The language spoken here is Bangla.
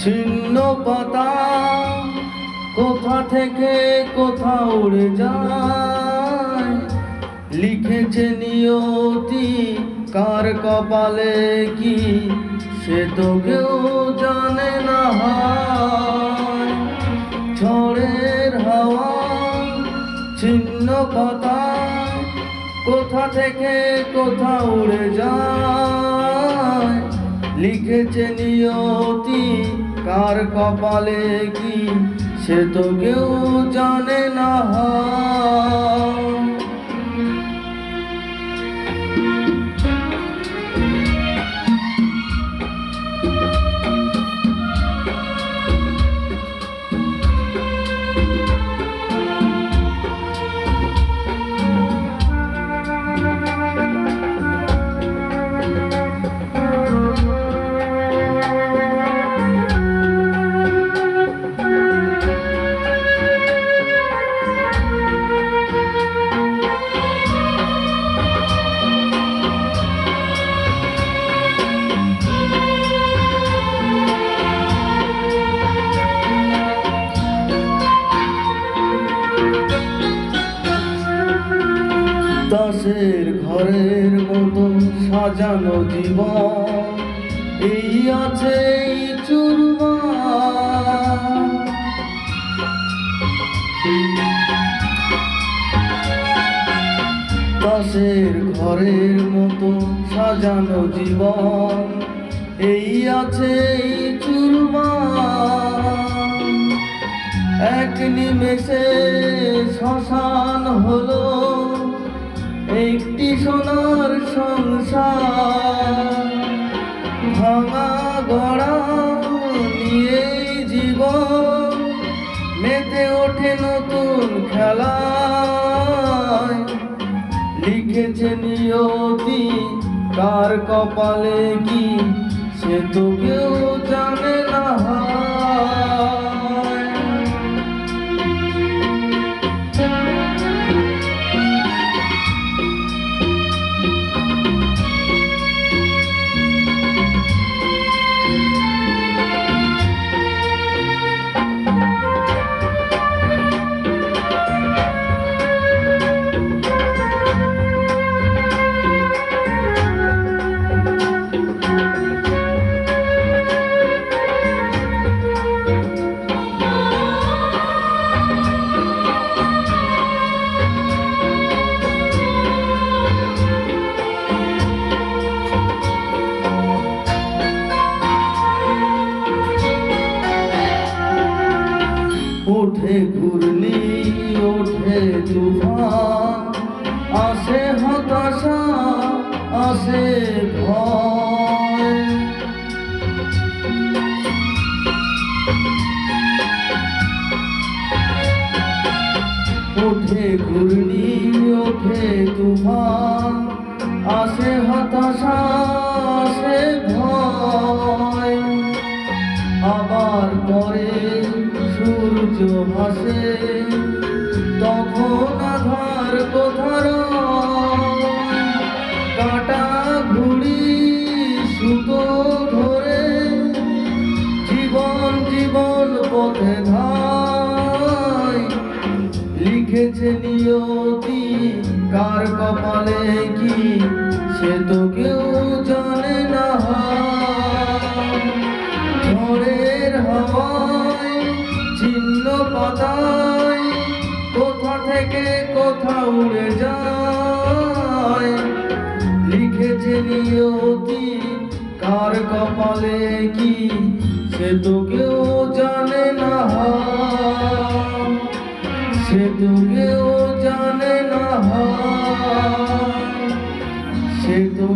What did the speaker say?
ছিন্ন পাতা কোথা থেকে কোথা উড়ে যায়, লিখেছে নিয়তি কার কপালে কি সে তো কেউ জানে না। ঝড়ের হাওয়া ছিন্ন পাতা কোথা থেকে কোথা উড়ে যায়, লিখেছে নিয়তি কার কপালে কি সে তো কেউ জানে না। দাসের ঘরের মতো সাজানো জীবন এই আছে এই চুরমার। দাসের ঘরের মতো সাজানো জীবন এই আছে এই চুরমার। এক নিমেষে শ্মশান হলো একটি সোনার সংসার। ভাঙা গড়া নিয়ে জীবন মেতে ওঠে নতুন খেলায়, লিখেছে নিয়তি কার কপালে কি সে তো কেউ জানে না। ওঠে ঘূর্ণি ওঠে তুফান, আসে হতাশা আসে ভয়। ওঠে ঘূর্ণি ওঠে তুফান, আসে হতাশা আসে ভয়। আবার পরে সূর্য ভাসে তখন আধার কোথার। কাটা ঘুড়ি সুতো ধরে জীবন জীবন পথে ধায়, লিখেছে নিয়তি কার কপালে কি সে তো কেউ জানে না। ঝড়ের হাওয়ায় ছিন্ন পাতায় কোথা থেকে কোথা উড়ে যায়, লিখেছে নিয়তি কার কপালে কি সে তো কেউ জানে না। সে তো কেউ জানে না। সে তো